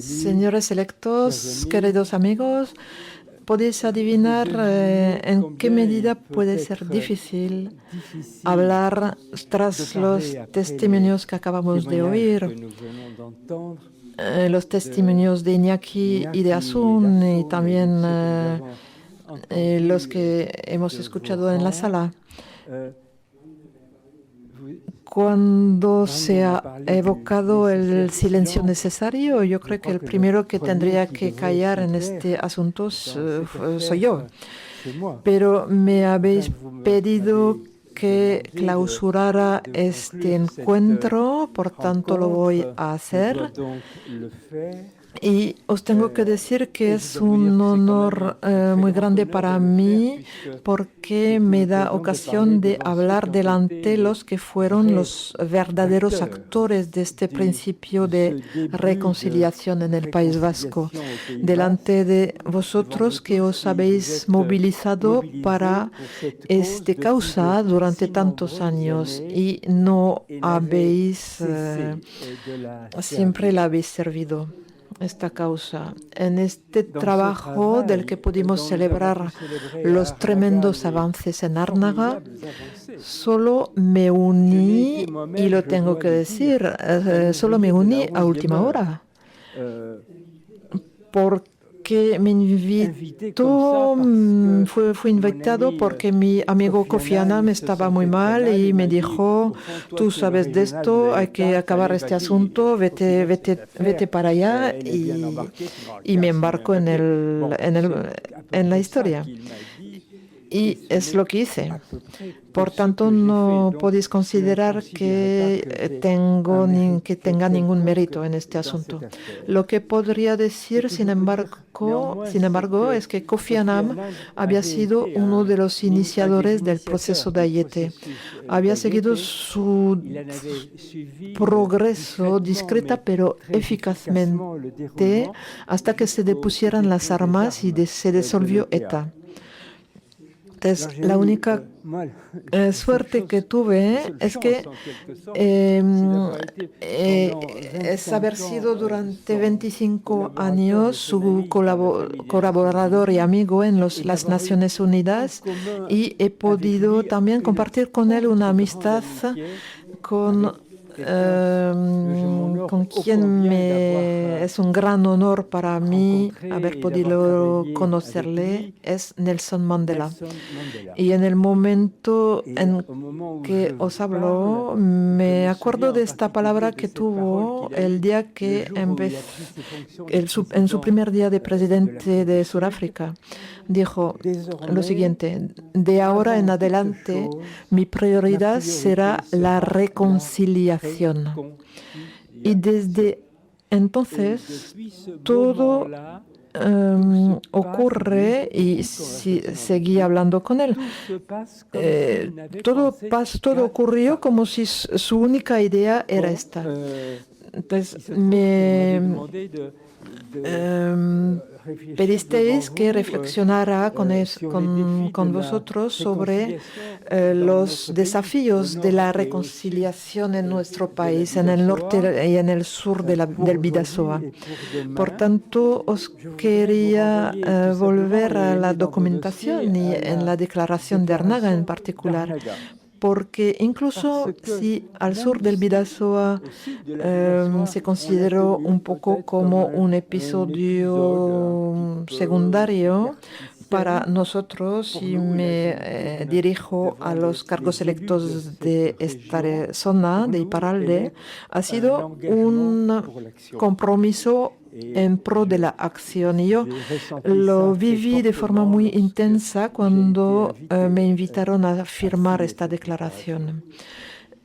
Señores electos, queridos amigos, podéis adivinar en qué medida puede ser difícil hablar tras los testimonios que acabamos de oír, los testimonios de Iñaki y de Asun y también los que hemos escuchado en la sala. Cuando se ha evocado el silencio necesario, yo creo que el primero que tendría que callar en este asunto soy yo. Pero me habéis pedido que clausurara este encuentro, por tanto lo voy a hacer. Y os tengo que decir que es un honor muy grande para mí porque me da ocasión de hablar delante los que fueron los verdaderos actores de este principio de reconciliación en el País Vasco, delante de vosotros que os habéis movilizado para esta causa durante tantos años y no habéis, siempre la habéis servido. Esta causa. En este trabajo del que pudimos celebrar los tremendos avances en Arnaga, solo me uní, y lo tengo que decir, solo me uní a última hora. Porque me invitó, fui invitado porque mi amigo Kofi Annan estaba muy mal y me dijo, tú sabes de esto, hay que acabar este asunto, vete para allá y me embarco en la historia. Y es lo que hice. Por tanto, no podéis considerar que tenga ningún mérito en este asunto. Lo que podría decir, sin embargo, es que Kofi Annan había sido uno de los iniciadores del proceso de Ayete. Había seguido su progreso discreta pero eficazmente hasta que se depusieran las armas y se disolvió ETA. Entonces, la única suerte que tuve es que es haber sido durante 25 años su colaborador y amigo en las Naciones Unidas y he podido también compartir con él una amistad con quien es un gran honor para mí haber podido conocerle, es Nelson Mandela. Y en el momento en que os hablo, me acuerdo de esta palabra que tuvo el día que en su primer día de presidente de Sudáfrica. Dijo lo siguiente: de ahora en adelante mi prioridad será la reconciliación. Y desde entonces todo ocurre, y seguí hablando con él, todo ocurrió como si su única idea era esta. Entonces pedisteis que reflexionara con vosotros sobre los desafíos de la reconciliación en nuestro país, en el norte y en el sur del Bidasoa. Por tanto, os quería volver a la documentación y en la declaración de Arnaga en particular. Porque incluso si al sur del Bidasoa se consideró un poco como un episodio secundario para nosotros, y me dirijo a los cargos electos de esta zona de Iparralde, ha sido un compromiso en pro de la acción. Y yo lo viví de forma muy intensa cuando me invitaron a firmar esta declaración.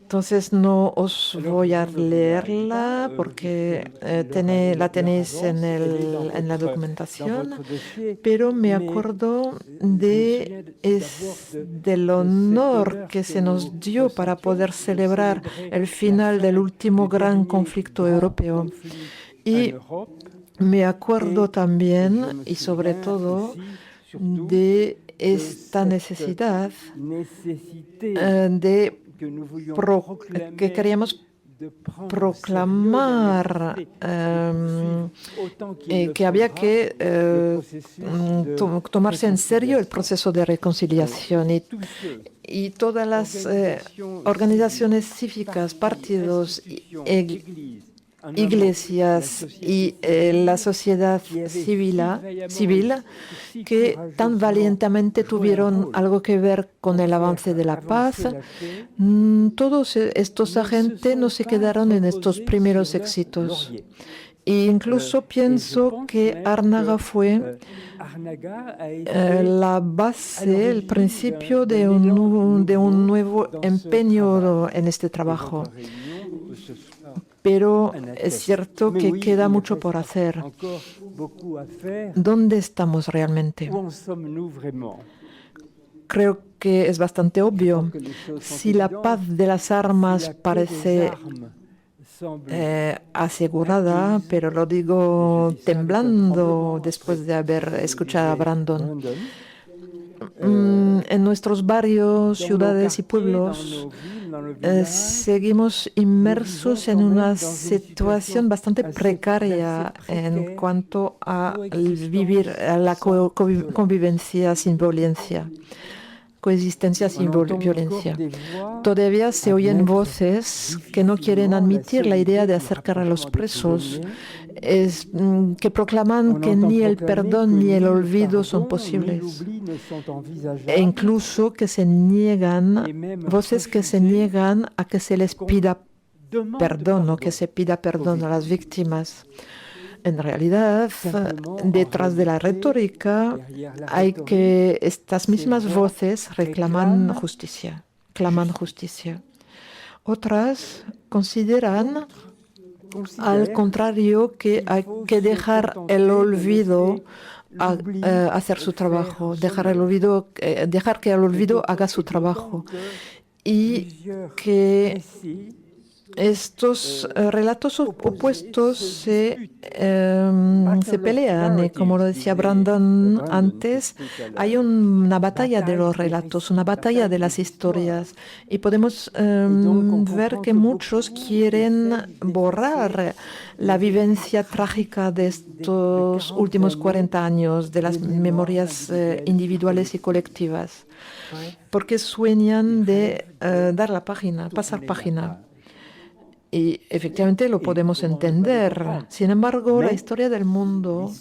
Entonces no os voy a leerla porque la tenéis en la documentación, pero me acuerdo del honor que se nos dio para poder celebrar el final del último gran conflicto europeo. Y me acuerdo también, y sobre todo, de esta necesidad que queríamos proclamar que había que tomarse en serio el proceso de reconciliación y todas las organizaciones cívicas, partidos, iglesias y la sociedad civil que tan valientemente tuvieron algo que ver con el avance de la paz. Todos estos agentes no se quedaron en estos primeros éxitos. E incluso pienso que Arnaga fue la base, el principio de un nuevo empeño en este trabajo. Pero es cierto que queda mucho por hacer. ¿Dónde estamos realmente? Creo que es bastante obvio. Si la paz de las armas parece asegurada, pero lo digo temblando después de haber escuchado a Brandon. En nuestros barrios, ciudades y pueblos seguimos inmersos en una situación bastante precaria en cuanto a vivir la convivencia sin violencia. Coexistencia sin violencia. Todavía se oyen voces que no quieren admitir la idea de acercar a los presos, que proclaman que ni el perdón ni el olvido son posibles, e incluso que se niegan, voces que se niegan a que se les pida perdón o que se pida perdón a las víctimas. En realidad, detrás de la retórica hay que estas mismas voces reclaman justicia, claman justicia. Otras consideran, al contrario, que hay que dejar el olvido hacer su trabajo, dejar que el olvido haga su trabajo y que estos relatos opuestos se pelean y, como lo decía Brandon antes, hay una batalla de los relatos, una batalla de las historias, y podemos ver que muchos quieren borrar la vivencia trágica de estos últimos 40 años, de las memorias individuales y colectivas, porque sueñan de dar la página, pasar página. Y efectivamente lo podemos entender. Sin embargo, la historia del mundo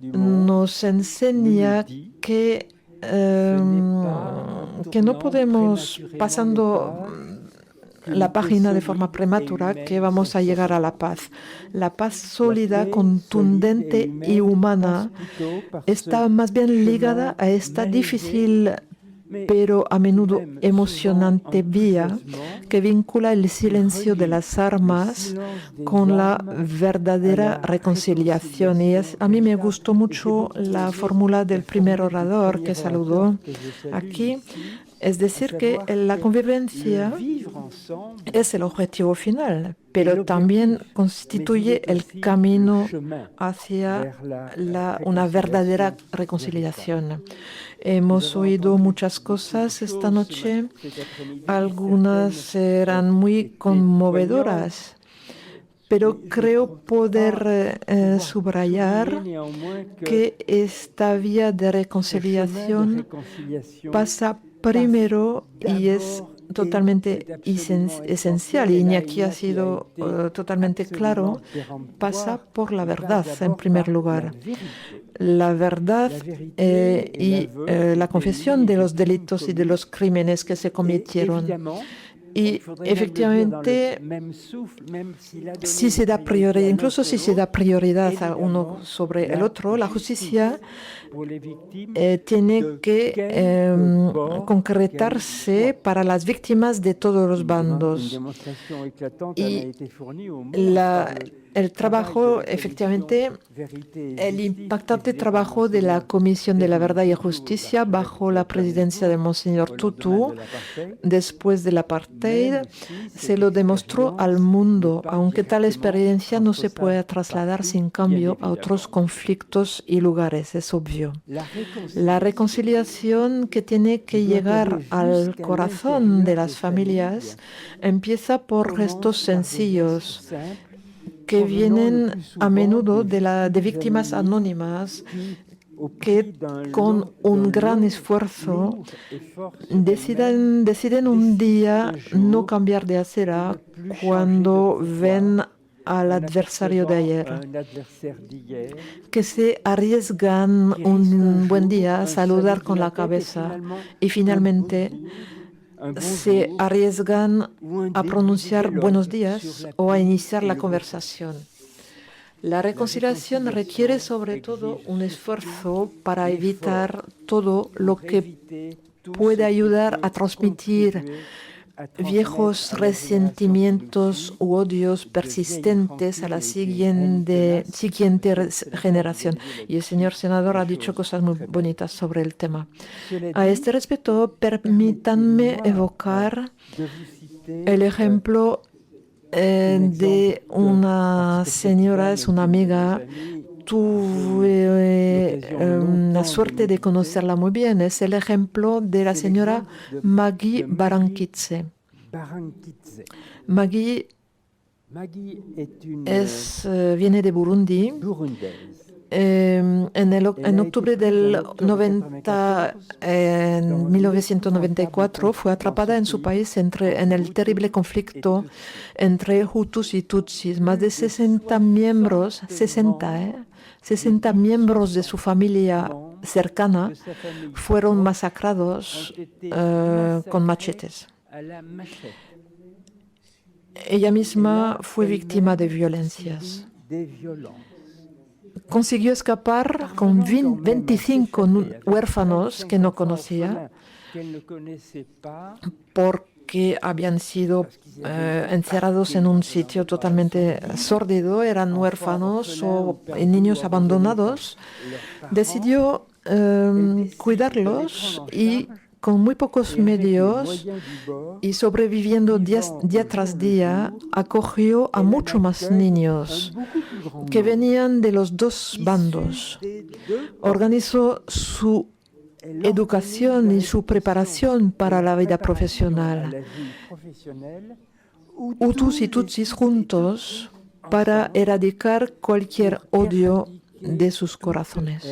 nos enseña que no podemos, pasando la página de forma prematura, que vamos a llegar a la paz. La paz sólida, contundente y humana está más bien ligada a esta difícil pero a menudo emocionante vía que vincula el silencio de las armas con la verdadera reconciliación. Y a mí me gustó mucho la fórmula del primer orador que saludó aquí. Es decir, que la convivencia es el objetivo final, pero también constituye el camino hacia una verdadera reconciliación. Hemos oído muchas cosas esta noche, algunas eran muy conmovedoras, pero creo poder subrayar que esta vía de reconciliación pasa primero y es totalmente esencial, y Iñaki ha sido totalmente claro, pasa por la verdad en primer lugar. La verdad y la confesión de los delitos y de los crímenes que se cometieron. Y efectivamente, si se da prioridad, incluso si se da prioridad a uno sobre el otro, la justicia tiene que concretarse para las víctimas de todos los bandos. Y el trabajo, efectivamente, el impactante trabajo de la Comisión de la Verdad y Justicia bajo la presidencia de Monseñor Tutu, después del apartheid, apartheid se lo demostró al mundo, aunque tal experiencia no se puede trasladar sin cambio a otros conflictos y lugares, es obvio. La reconciliación que tiene que llegar al corazón de las familias empieza por gestos sencillos que vienen a menudo de víctimas anónimas que con un gran esfuerzo deciden un día no cambiar de acera cuando ven al adversario de ayer, que se arriesgan un buen día a saludar con la cabeza y finalmente se arriesgan a pronunciar buenos días o a iniciar la conversación. La reconciliación requiere sobre todo un esfuerzo para evitar todo lo que puede ayudar a transmitir viejos resentimientos u odios persistentes a la siguiente generación. Y el señor senador ha dicho cosas muy bonitas sobre el tema. A este respecto, permítanme evocar el ejemplo de una señora, es una amiga. Tuve la suerte de conocerla muy bien. Es el ejemplo de la señora Maggie Barankitse. Maggie viene de Burundi. En octubre del 1994 fue atrapada en su país en el terrible conflicto entre Hutus y Tutsis. Más de 60 miembros de su familia cercana fueron masacrados con machetes. Ella misma fue víctima de violencias. Consiguió escapar con 25 huérfanos que no conocía porque habían sido encerrados en un sitio totalmente sórdido, eran huérfanos o niños abandonados. Decidió cuidarlos y con muy pocos medios y sobreviviendo día tras día, acogió a muchos más niños que venían de los dos bandos. Organizó su educación y su preparación para la vida profesional. Hutus y Tutsis juntos para erradicar cualquier odio de sus corazones.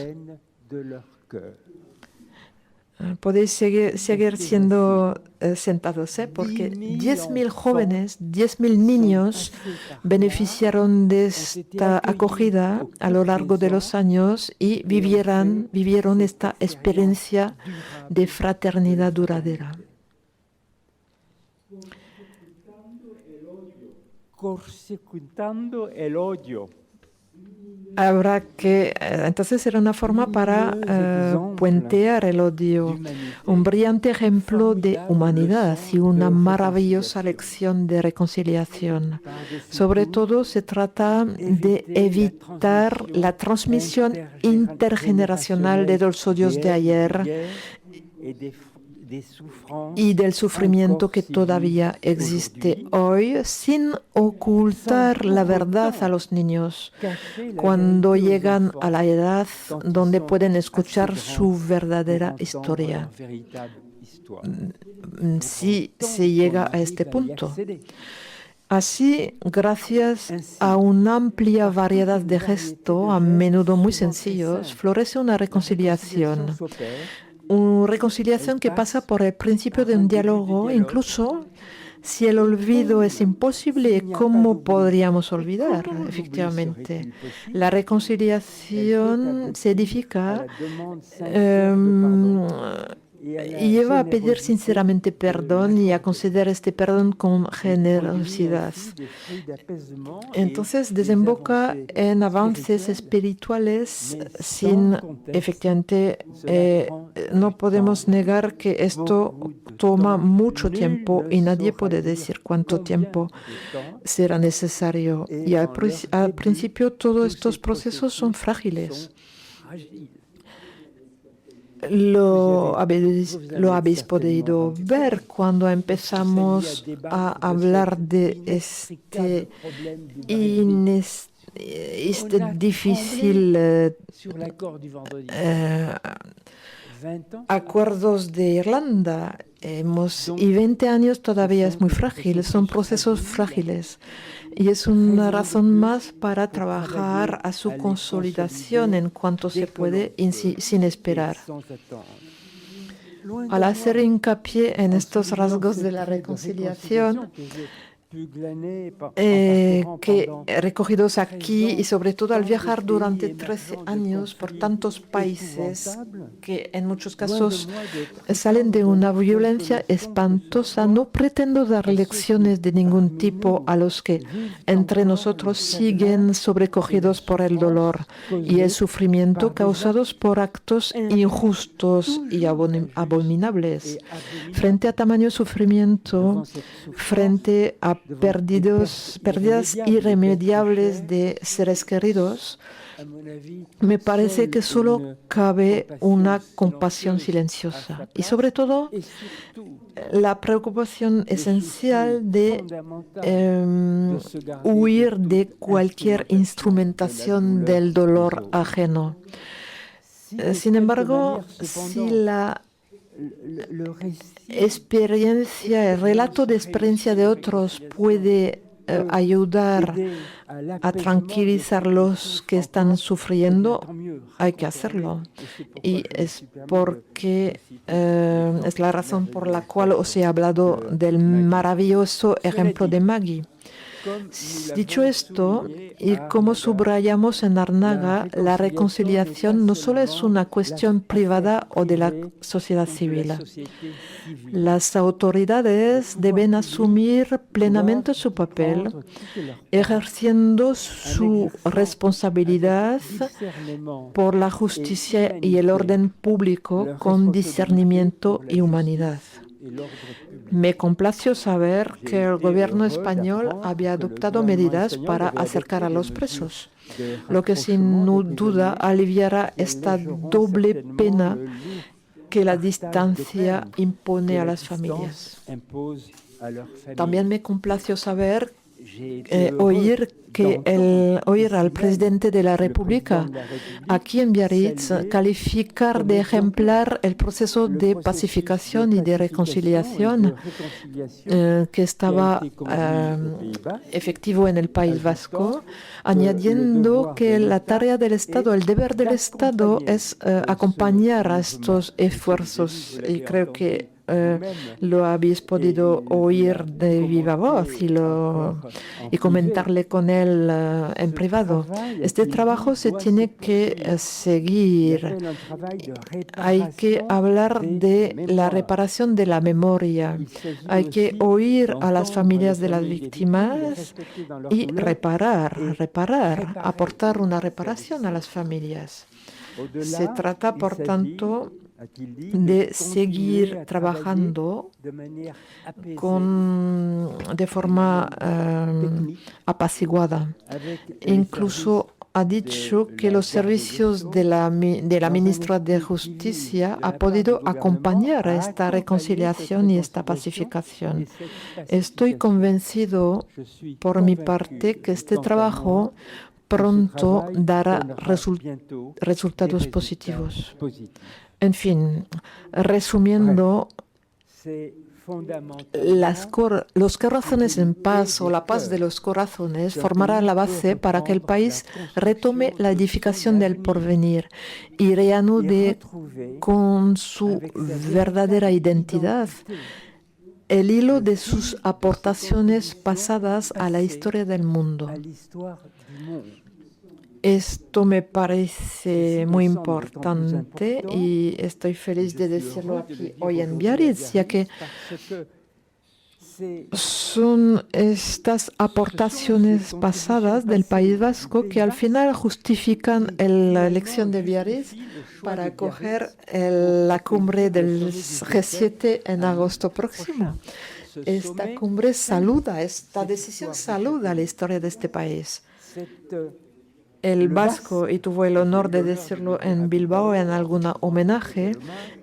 Podéis seguir siendo sentados, porque 10.000 jóvenes, 10.000 niños beneficiaron de esta acogida a lo largo de los años y vivieron esta experiencia de fraternidad duradera. Corsecuntando el odio. Entonces era una forma para puentear el odio, un brillante ejemplo de humanidad y una maravillosa lección de reconciliación. Sobre todo se trata de evitar la transmisión intergeneracional de los odios de ayer y del sufrimiento que todavía existe hoy, sin ocultar la verdad a los niños cuando llegan a la edad donde pueden escuchar su verdadera historia. Si se llega a este punto. Así, gracias a una amplia variedad de gestos, a menudo muy sencillos, florece una reconciliación. Una reconciliación que pasa por el principio de un diálogo, incluso si el olvido es imposible, ¿cómo podríamos olvidar? Efectivamente, la reconciliación se edifica y lleva a pedir sinceramente perdón y a conceder este perdón con generosidad. Entonces desemboca en avances espirituales efectivamente, no podemos negar que esto toma mucho tiempo y nadie puede decir cuánto tiempo será necesario. Y al principio todos estos procesos son frágiles. lo habéis podido ver cuando empezamos a hablar de este difícil acuerdos de Irlanda. Y 20 años todavía es muy frágil, son procesos frágiles. Y es una razón más para trabajar a su consolidación en cuanto se puede sin esperar. Al hacer hincapié en estos rasgos de la reconciliación, que recogidos aquí y sobre todo al viajar durante 13 años por tantos países que en muchos casos salen de una violencia espantosa, no pretendo dar lecciones de ningún tipo a los que entre nosotros siguen sobrecogidos por el dolor y el sufrimiento causados por actos injustos y abominables. Frente a tamaño sufrimiento, frente a pérdidas irremediables de seres queridos, me parece que solo cabe una compasión silenciosa y sobre todo la preocupación esencial de huir de cualquier instrumentación del dolor ajeno. Sin embargo, si la experiencia, el relato de experiencia de otros puede ayudar a tranquilizar los que están sufriendo, hay que hacerlo. Y es porque es la razón por la cual os he hablado del maravilloso ejemplo de Maggie. Dicho esto, y como subrayamos en Larnaga, la reconciliación no solo es una cuestión privada o de la sociedad civil. Las autoridades deben asumir plenamente su papel, ejerciendo su responsabilidad por la justicia y el orden público con discernimiento y humanidad. Me complació saber que el gobierno español había adoptado medidas para acercar a los presos, lo que sin duda aliviará esta doble pena que la distancia impone a las familias. También me complació saber oír al presidente de la República aquí en Biarritz calificar de ejemplar el proceso de pacificación y de reconciliación que estaba efectivo en el País Vasco, añadiendo que la tarea del Estado, el deber del Estado es acompañar a estos esfuerzos, y creo que lo habéis podido oír de viva voz y comentarle con él en privado. Este trabajo se tiene que seguir. Hay que hablar de la reparación de la memoria. Hay que oír a las familias de las víctimas y reparar, aportar una reparación a las familias. Se trata, por tanto, de seguir trabajando de forma apaciguada. Incluso ha dicho que los servicios de la ministra de Justicia ha podido acompañar a esta reconciliación y esta pacificación. Estoy convencido, por mi parte, que este trabajo pronto dará resultados positivos. En fin, resumiendo, los corazones en paz o la paz de los corazones formará la base para que el país retome la edificación del porvenir y reanude con su verdadera identidad el hilo de sus aportaciones pasadas a la historia del mundo. Esto me parece muy importante y estoy feliz de decirlo aquí hoy en Biarritz, ya que son estas aportaciones pasadas del País Vasco que al final justifican la elección de Biarritz para acoger la cumbre del G7 en agosto próximo. Esta decisión saluda la historia de este país. el vasco, y tuvo el honor de decirlo en Bilbao en alguna homenaje,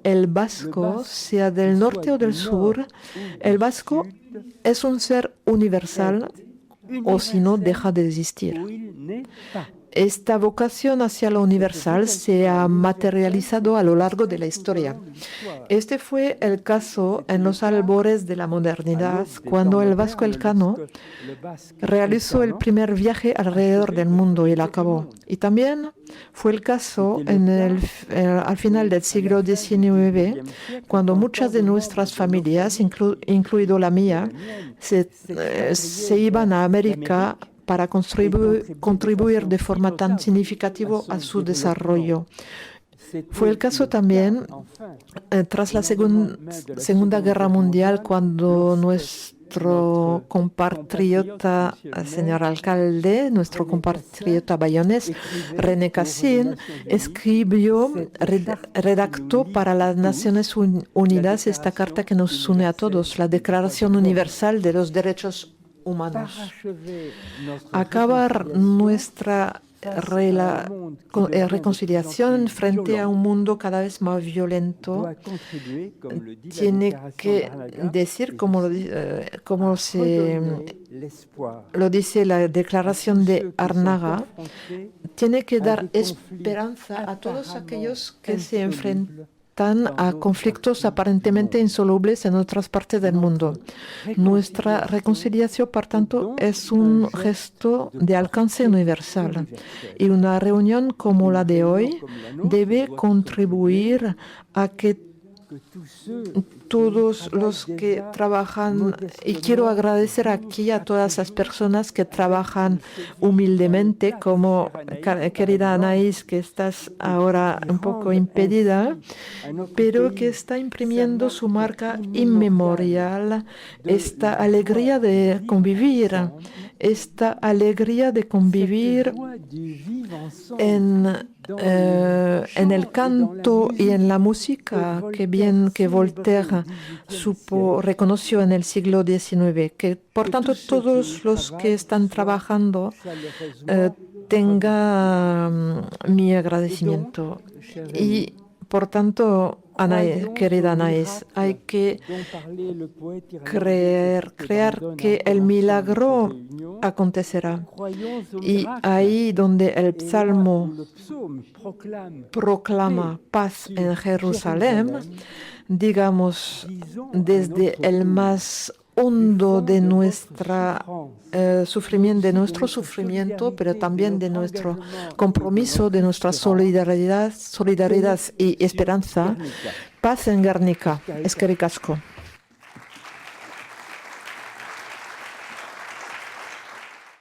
el vasco, sea del norte o del sur, el vasco es un ser universal o si no deja de existir. Esta vocación hacia lo universal se ha materializado a lo largo de la historia. Este fue el caso en los albores de la modernidad, cuando el Vasco Elcano realizó el primer viaje alrededor del mundo y lo acabó. Y también fue el caso al final del siglo XIX, cuando muchas de nuestras familias, incluido la mía, se iban a América para contribuir de forma tan significativa a su desarrollo. Fue el caso también tras la Segunda Guerra Mundial, cuando nuestro compatriota, señor alcalde, nuestro compatriota bayonés, René Cassin, redactó para las Naciones Unidas esta carta que nos une a todos, la Declaración Universal de los Derechos Humanos. Acabar nuestra reconciliación frente a un mundo cada vez más violento tiene que decir, como lo dice la declaración de Arnaga, tiene que dar esperanza a todos aquellos que se enfrentan a conflictos aparentemente insolubles en otras partes del mundo. Nuestra reconciliación, por tanto, es un gesto de alcance universal y una reunión como la de hoy debe contribuir a que todos los que trabajan, y quiero agradecer aquí a todas las personas que trabajan humildemente, como querida Anaís, que estás ahora un poco impedida, pero que está imprimiendo su marca inmemorial, esta alegría de convivir en el canto y en la música, que bien que Voltaire reconoció en el siglo XIX, que por tanto todos los que están trabajando tengan mi agradecimiento. Y por tanto, querida Anaís, hay que creer que el milagro acontecerá. Y ahí donde el Salmo proclama paz en Jerusalén, digamos, desde el más hondo de nuestro sufrimiento, pero también de nuestro compromiso, de nuestra solidaridad y esperanza. Paz en Guernica. Eskerrik asko.